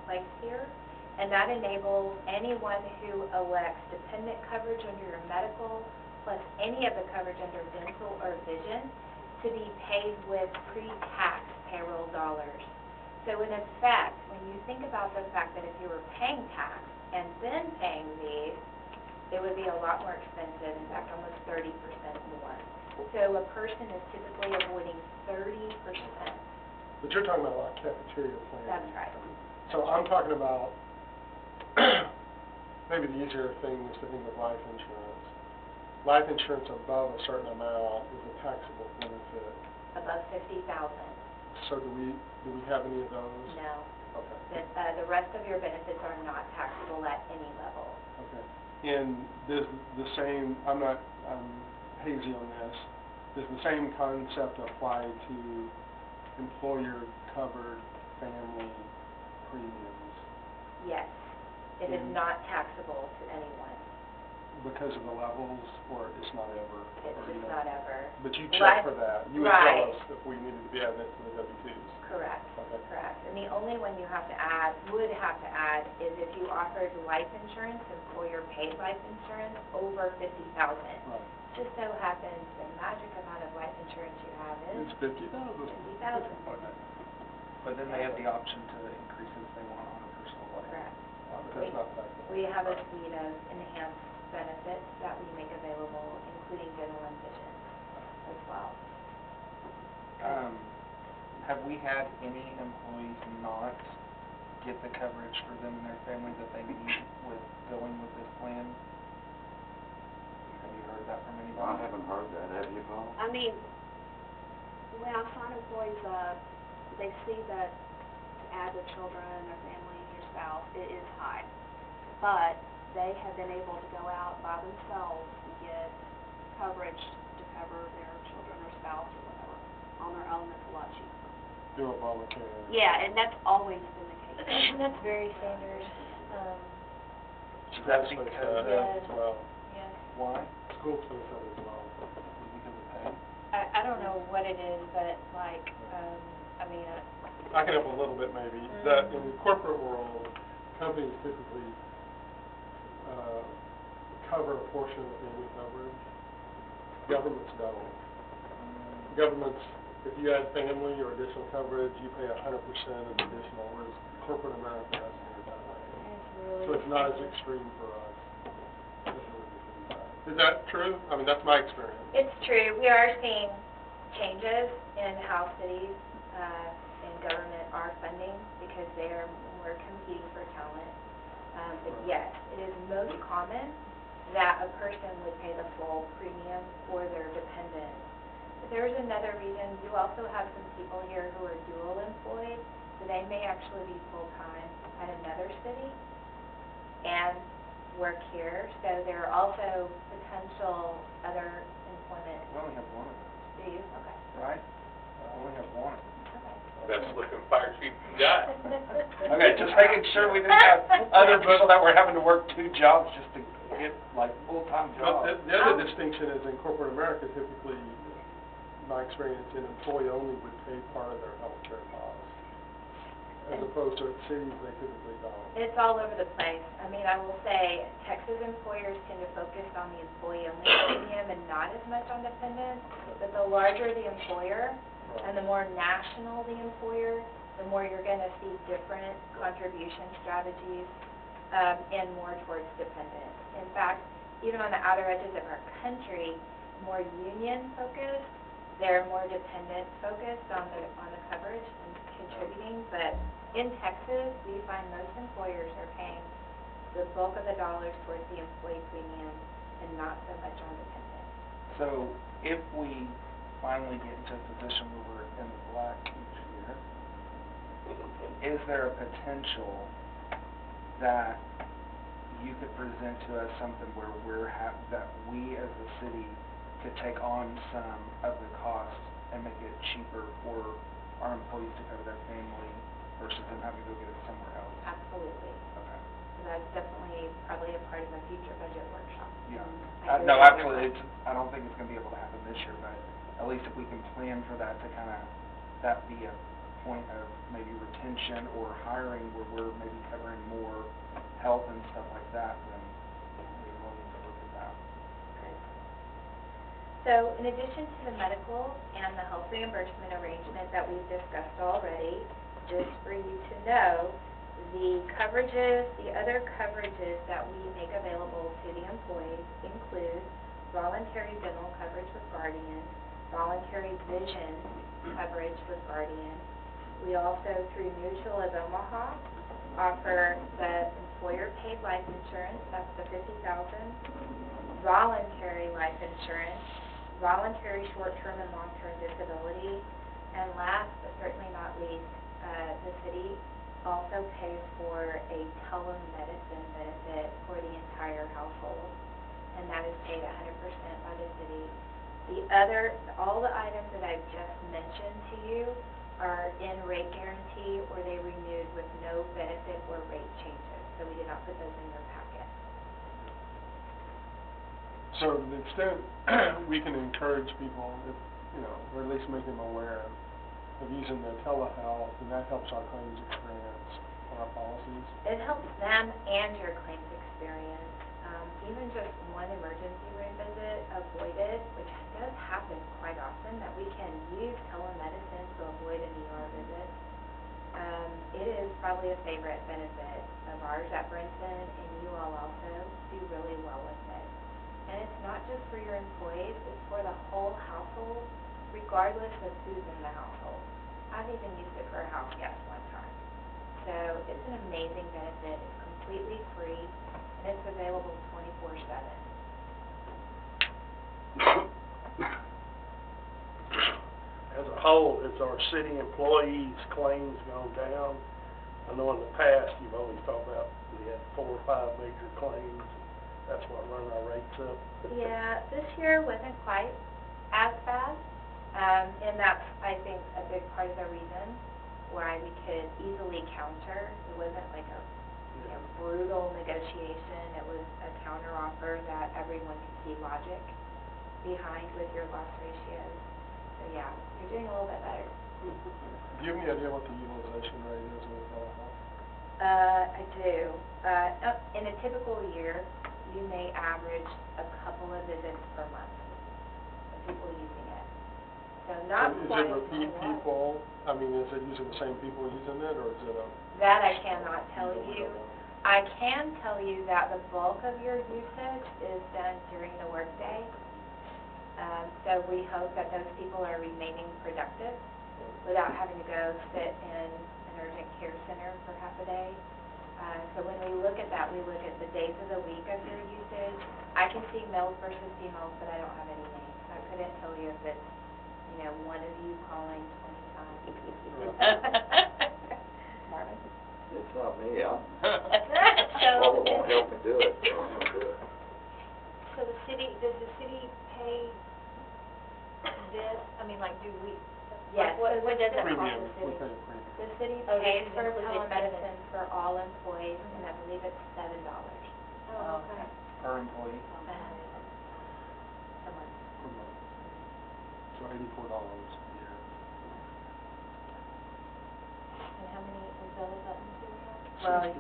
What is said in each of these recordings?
place here, and that enables anyone who elects dependent coverage under your medical, plus any of the coverage under dental or vision, to be paid with pre-tax payroll dollars. So in effect, when you think about the fact that if you were paying tax and then paying these, it would be a lot more expensive, in fact, almost 30% more. So a person is typically avoiding 30%. But you're talking about like cafeteria plans. That's right. So I'm talking about, maybe the easier thing is to think of life insurance. Life insurance above a certain amount is a taxable benefit. Above 50,000. So do we have any of those? No. Okay. The rest of your benefits are not taxable at any level. Okay. And does the same, I'm hazy on this, does the same concept apply to employer-covered family premiums? Yes. It is not taxable to anyone. Because of the levels, or it's not ever? It's just not ever. But you check for that. You would right. tell us if we needed to be adding it to the W-2s. Correct. Okay. Correct. And the only one you would have to add, is if you offered life insurance, employer-paid life insurance, over 50,000. Right. Just so happens the magic amount of life insurance you have is It's 50,000. 50,000. Okay. But then they have the option to increase it if they want on a personal level. Correct. But that's not taxable. We have a suite of enhanced benefits that we make available, including dental and vision as well. Have we had any employees not get the coverage for them and their family that they need with going with this plan? Have you heard that from anybody? I haven't heard that, have you, Paul? I mean, when I sign employees up, they see that to add their children, their family, your spouse, it is high. But they have been able to go out by themselves and get coverage to cover their children or spouse or whatever on their own. That's a lot cheaper. Do Obamacare. Yeah, and that's always been the case. And that's very standard. Is that School because pays of, that as well. Yes. why? School pays that as well. Because of pay? I don't know what it is, but like, I mean, I can help a little bit maybe. That in the corporate world, companies typically cover a portion of the family coverage. Governments don't. Governments, if you add family or additional coverage, you pay 100% of the additional, whereas corporate America has to do that. it's really So it's not as extreme for us. Is that true? I mean, that's my experience. It's true. We are seeing changes in how cities and government are funding because they are more competing for talent. But yes, it is most common that a person would pay the full premium for their dependent. But there's another reason. You also have some people here who are dual employed, so they may actually be full-time at another city and work here. So there are also potential other employment. We only have one of those, Do you? Okay. right? We only have one. Okay. Best looking fire chief you got. Okay, just making sure we didn't have other people that were having to work 2 jobs just to get like full-time jobs. But the other distinction is in corporate America, typically, my experience, an employee only would pay part of their health care costs. As opposed to at cities, they typically don't. It's all over the place. I mean, I will say Texas employers tend to focus on the employee-only premium and not as much on dependents. But the larger the employer and the more national the employer, the more you're going to see different contribution strategies and more towards dependents. In fact, even on the outer edges of our country, more union-focused, they're more dependent-focused on the coverage and contributing. But in Texas, we find most employers are paying the bulk of the dollars towards the employee premium and not so much on dependents. So if we finally get into a position where we're in the black each year, is there a potential that you could present to us something where that we as a city could take on some of the costs and make it cheaper for our employees to cover their family versus them having to go get it somewhere else? Absolutely. Okay. So that's definitely probably a part of a future budget workshop. Yeah. I agree No, with actually, you. I don't think it's going to be able to happen this year, but at least if we can plan for that to kind of, that be a point of maybe retention or hiring where we're maybe covering more health and stuff like that, then we will need to look at that. So in addition to the medical and the health reimbursement arrangement that we've discussed already, just for you to know, the coverages, the other coverages that we make available to the employees include voluntary dental coverage with Guardian, voluntary vision coverage with Guardian. We also, through Mutual of Omaha, offer the employer-paid life insurance, that's the $50,000, voluntary life insurance, voluntary short-term and long-term disability, and last but certainly not least, the city also pays for a telemedicine benefit for the entire household, and that is paid 100% by the city. All the items that I've just mentioned to you are in rate guarantee, or they renewed with no benefit or rate changes, so we did not put those in your packet. So to the extent we can encourage people, if, or at least make them aware of using the telehealth, and that helps our claims experience on our policies. It helps them and your claims experience. Even just one emergency room visit avoided, which does happen quite often, that we can use telemedicine to avoid an ER visit. It is probably a favorite benefit of ours at Brinson, and you all also do really well with it. And it's not just for your employees, it's for the whole household, regardless of who's in the household. I've even used it for a house guest one time. So it's an amazing benefit. It's completely free, and it's available 24/7. As a whole, has our city employees' claims gone down? I know in the past, you've always talked about we had 4 or 5 major claims. That's what run our rates up. Yeah, this year wasn't quite as bad, and that's, I think, a big part of the reason why we could easily counter. It wasn't like a brutal negotiation. It was a counter offer that everyone could see logic behind with your loss ratios. So yeah, you're doing a little bit better. Do you have any idea what the utilization rate is with telehealth? I do. In a typical year, you may average a couple of visits per month of people using it. So not Is quite it a repeat lot. people? I mean, is it using the same people using it, or is it a... That I cannot tell we you. don't know. I can tell you that the bulk of your usage is done during the workday. So we hope that those people are remaining productive without having to go sit in an urgent care center for half a day. So when we look at that, we look at the days of the week of your usage. I can see males versus females, but I don't have any names. I couldn't tell you if it's, one of you calling 20 times. Marvin? It's not me, So, Paula won't help me do it, so I'm gonna do it. So does the city pay this, do we? Yes. What does that cost Premium, the we city? pay a premium. The city Oh, this pays is for included in telemedicine for all employees, and I believe it's $7 Oh, okay. Per employee. a month. Per month. So $84 a year. And how many belly buttons do we have?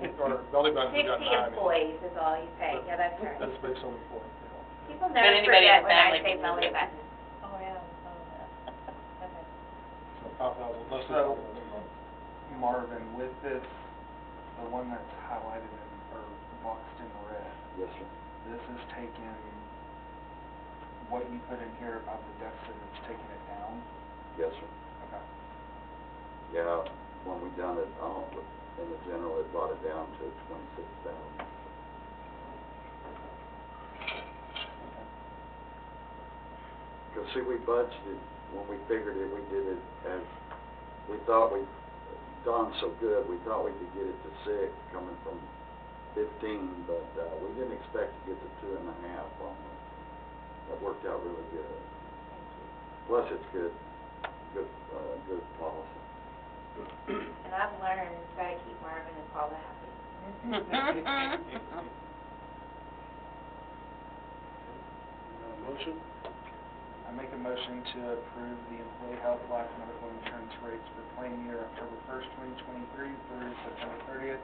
60, or belly buttons, we got 60 90. employees is all you pay, yeah, that's right. That's based on employee count. People But never anybody in forget the when I family say can use belly it. button. Oh, yeah, Okay. So 5,000, less than So- 5,000 a month. Marvin, with this, the one that's highlighted in, or boxed in red, Yes, sir. this is taking what you put in here about the deficit, it's taking it down? Yes, sir. Okay. Yeah, when we done it, in the general, it brought it down to 26,000. Because see, we budgeted, when we figured it, we did it as, we thought we'd done so good, we thought we could get it to 6, coming from 15, but, we didn't expect to get to 2.5 on it. That worked out really good. Plus, it's good policy. And I've learned, gotta keep Marvin and Paula happy. Motion? I make a motion to approve the employee health, life, medical insurance rates for claim year October 1st, 2023 through September 30th,